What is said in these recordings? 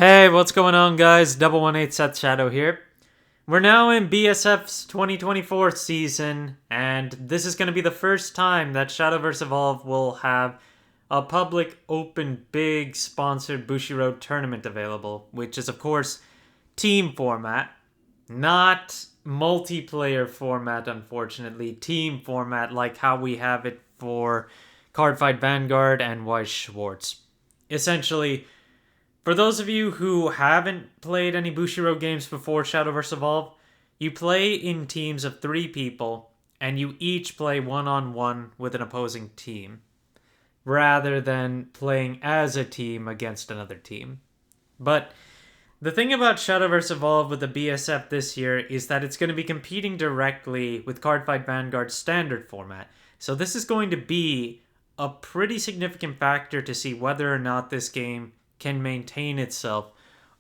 Hey, what's going on, guys? 118 Seth Shadow here. We're now in BSF's 2024 season, and this is going to be the first time that Shadowverse Evolve will have a public, open, big, sponsored Bushiroad tournament available, which is, of course, team format, not multiplayer format, unfortunately. Team format, like how we have it for Cardfight Vanguard and Weiss Schwartz. Essentially, for those of you who haven't played any Bushiroad games before Shadowverse Evolve, you play in teams of 3 people, and you each play one-on-one with an opposing team, rather than playing as a team against another team. But the thing about Shadowverse Evolve with the BSF this year is that it's going to be competing directly with Cardfight Vanguard's standard format. So this is going to be a pretty significant factor to see whether or not this game can maintain itself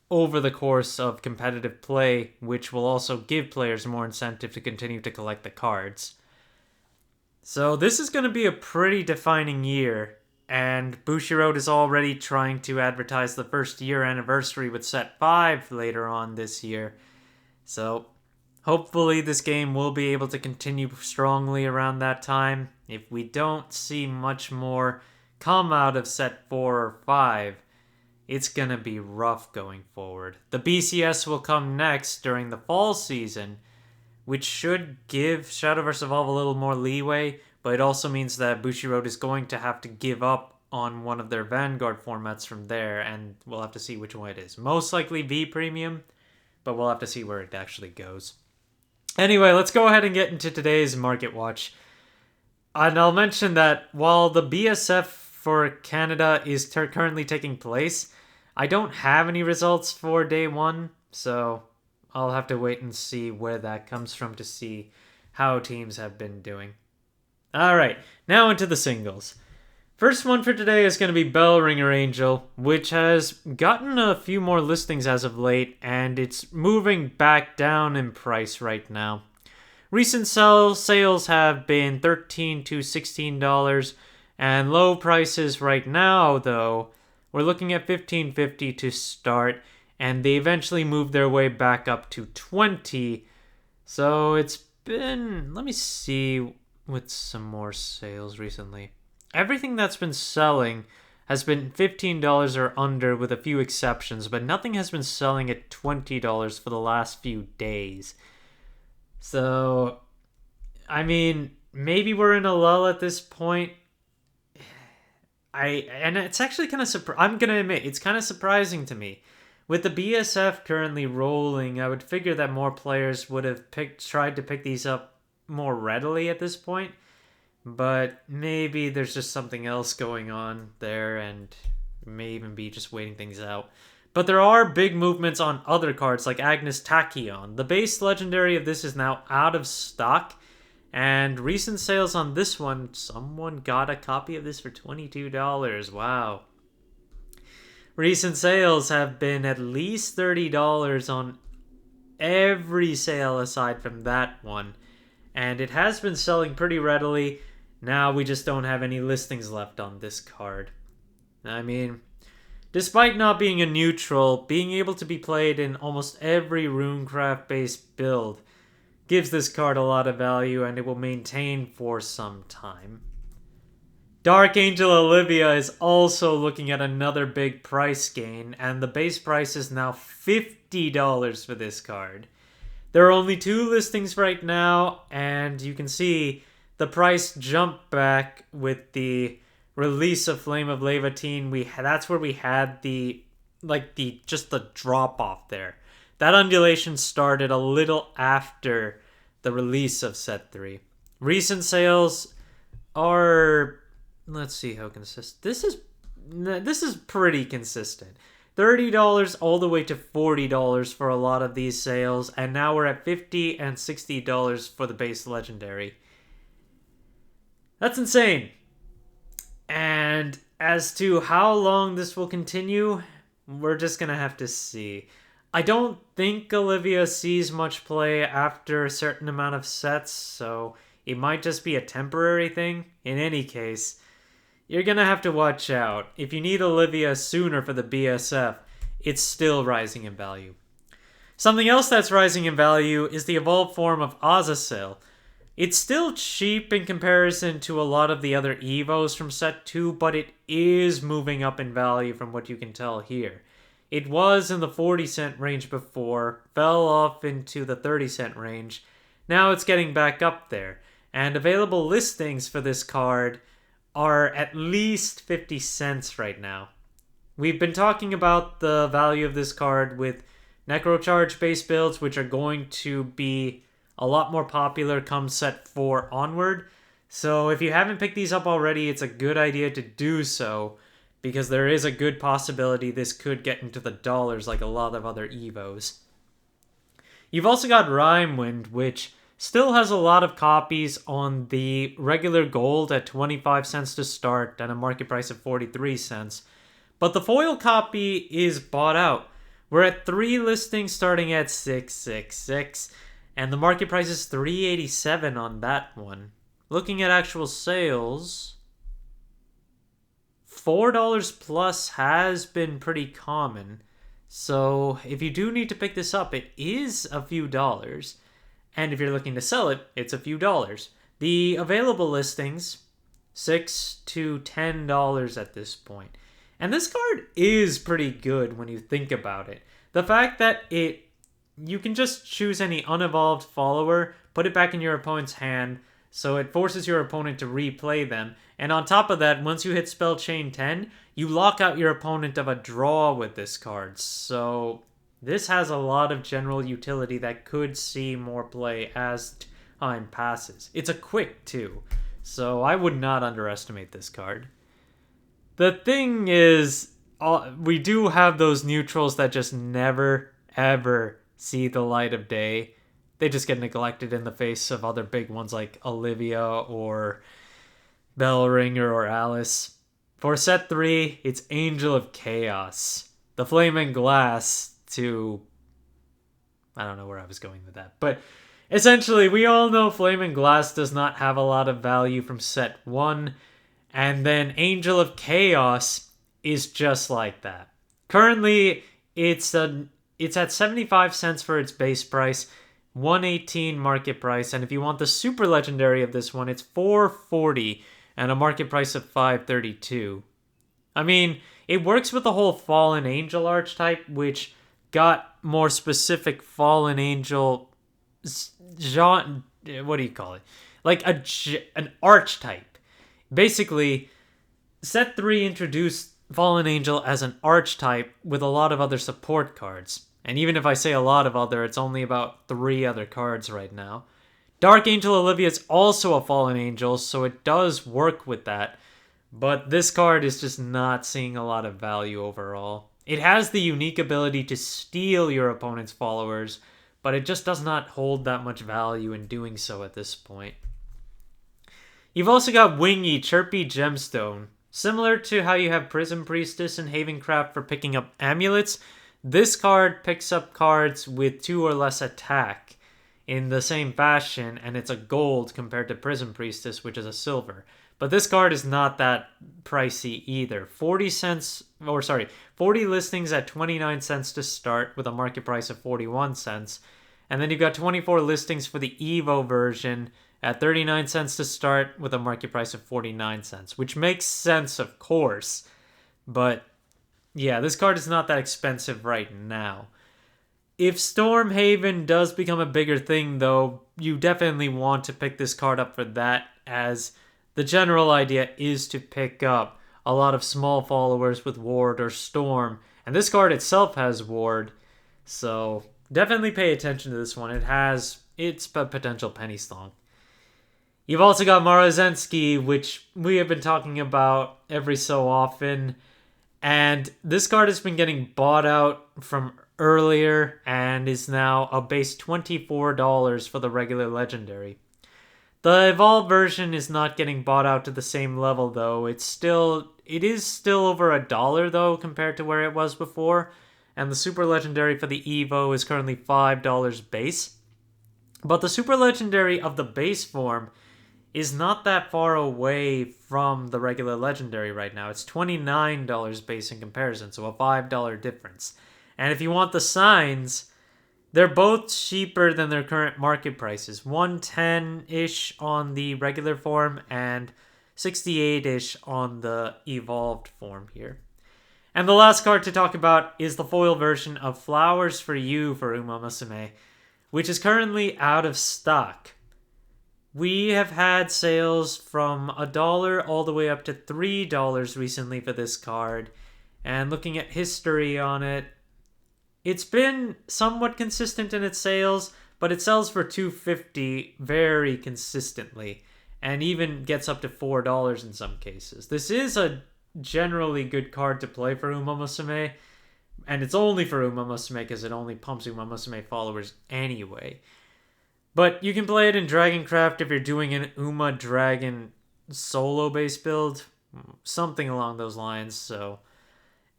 over the course of competitive play, which will also give players more incentive to continue to collect the cards. So this is going to be a pretty defining year, and Bushiroad is already trying to advertise the first year anniversary with Set 5 later on this year. So hopefully this game will be able to continue strongly around that time. If we don't see much more come out of Set 4 or 5, it's gonna be rough going forward. The BCS will come next during the fall season, which should give Shadowverse Evolve a little more leeway, but it also means that Bushiroad is going to have to give up on one of their Vanguard formats from there, and we'll have to see which one it is. Most likely V Premium, but we'll have to see where it actually goes. Anyway, let's go ahead and get into today's Market Watch. And I'll mention that while the BSF for Canada is currently taking place, I don't have any results for day 1, so I'll have to wait and see where that comes from to see how teams have been doing. Alright, now into the singles. First one for today is going to be Bellringer Angel, which has gotten a few more listings as of late, and it's moving back down in price right now. Recent sales have been $13 to $16, and low prices right now, though, we're looking at $15.50 to start, and they eventually moved their way back up to $20. So it's been, let me see with some more sales recently. Everything that's been selling has been $15 or under with a few exceptions, but nothing has been selling at $20 for the last few days. So, I mean, maybe we're in a lull at this point. And it's actually kind of I'm gonna admit it's kind of surprising to me. With the BSF currently rolling, I would figure that more players would have tried to pick these up more readily at this point. But maybe there's just something else going on there, and may even be just waiting things out. But there are big movements on other cards like Agnes Takon. The base legendary of this is now out of stock. And recent sales on this one, someone got a copy of this for $22. Wow. Recent sales have been at least $30 on every sale aside from that one. And it has been selling pretty readily. Now we just don't have any listings left on this card. I mean, despite not being a neutral, being able to be played in almost every Runecraft-based build gives this card a lot of value, and it will maintain for some time. Dark Angel Olivia is also looking at another big price gain, and the base price is now $50 for this card. There are only 2 listings right now, and you can see the price jumped back with the release of Flame of Levatine. That's where we had the drop off there. That undulation started a little after the release of Set 3. Recent sales are, let's see how consistent. This is pretty consistent. $30 all the way to $40 for a lot of these sales, and now we're at $50 and $60 for the base legendary. That's insane. And as to how long this will continue, we're just gonna have to see. I don't think Olivia sees much play after a certain amount of sets, so it might just be a temporary thing. In any case, you're gonna have to watch out. If you need Olivia sooner for the BSF, it's still rising in value. Something else that's rising in value is the evolved form of Azazel. It's still cheap in comparison to a lot of the other Evos from set 2, but it is moving up in value from what you can tell here. It was in the 40-cent range before, fell off into the 30-cent range. Now it's getting back up there, and available listings for this card are at least 50 cents right now. We've been talking about the value of this card with Necrocharge base builds, which are going to be a lot more popular come set 4 onward. So if you haven't picked these up already, it's a good idea to do so, because there is a good possibility this could get into the dollars like a lot of other Evos. You've also got Ryme Wind, which still has a lot of copies on the regular gold at 25 cents to start and a market price of 43 cents. But the foil copy is bought out. We're at 3 listings starting at 666, and the market price is 387 on that one. Looking at actual sales, $4 plus has been pretty common. So if you do need to pick this up, it is a few dollars. And if you're looking to sell it, it's a few dollars. The available listings, $6 to $10 at this point. And this card is pretty good when you think about it. The fact that you can just choose any unevolved follower, put it back in your opponent's hand, so it forces your opponent to replay them. And on top of that, once you hit spell chain 10, you lock out your opponent of a draw with this card. So this has a lot of general utility that could see more play as time passes. It's a quick too, so I would not underestimate this card. The thing is, we do have those neutrals that just never, ever see the light of day. They just get neglected in the face of other big ones like Olivia or Bellringer or Alice. For set 3, it's Angel of Chaos. The Flaming Glass to... I don't know where I was going with that. But essentially, we all know Flaming Glass does not have a lot of value from set 1. And then Angel of Chaos is just like that. Currently, it's at 75 cents for its base price, 118 market price, and if you want the super legendary of this one, it's 440 and a market price of 532. I mean, it works with the whole Fallen Angel archetype, which got more specific Fallen Angel genre, what do you call it? Like an archetype. Basically, set 3 introduced Fallen Angel as an archetype with a lot of other support cards. And even if I say a lot of other, it's only about 3 other cards right now. Dark Angel Olivia is also a Fallen Angel, so it does work with that. But this card is just not seeing a lot of value overall. It has the unique ability to steal your opponent's followers, but it just does not hold that much value in doing so at this point. You've also got Wingy, Chirpy, Gemstone. Similar to how you have Prism Priestess and Havencraft for picking up amulets, this card picks up cards with 2 or less attack in the same fashion, and it's a gold compared to Prism Priestess, which is a silver. But this card is not that pricey either. 40 listings at 29 cents to start with a market price of 41 cents. And then you've got 24 listings for the Evo version at 39 cents to start with a market price of 49 cents, which makes sense, of course. But yeah, this card is not that expensive right now. If Stormhaven does become a bigger thing, though, you definitely want to pick this card up for that, as the general idea is to pick up a lot of small followers with Ward or Storm, and this card itself has Ward, so definitely pay attention to this one. It's a potential penny song. You've also got Maro Zensi, which we have been talking about every so often, and this card has been getting bought out from earlier and is now a base $24 for the regular legendary. The evolved version is not getting bought out to the same level though. It is still over $1 though compared to where it was before, and the super legendary for the Evo is currently $5 base. But the super legendary of the base form is not that far away from the regular legendary right now. It's $29 base in comparison, so a $5 difference. And if you want the signs, they're both cheaper than their current market prices. 110-ish on the regular form and 68-ish on the evolved form here. And the last card to talk about is the foil version of Flowers for You for Uma Musume, which is currently out of stock. We have had sales from $1 all the way up to $3 recently for this card. And looking at history on it, it's been somewhat consistent in its sales, but it sells for $2.50 very consistently, and even gets up to $4 in some cases. This is a generally good card to play for Uma Musume, and it's only for Uma Musume because it only pumps Uma Musume followers anyway. But you can play it in Dragoncraft if you're doing an Uma Dragon solo-based build, something along those lines. So,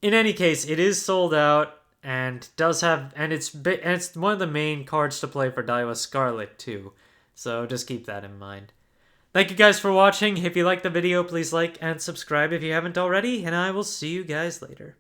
in any case, it is sold out and does have, and it's one of the main cards to play for Daiwa Scarlet too. So just keep that in mind. Thank you guys for watching. If you liked the video, please like and subscribe if you haven't already, and I will see you guys later.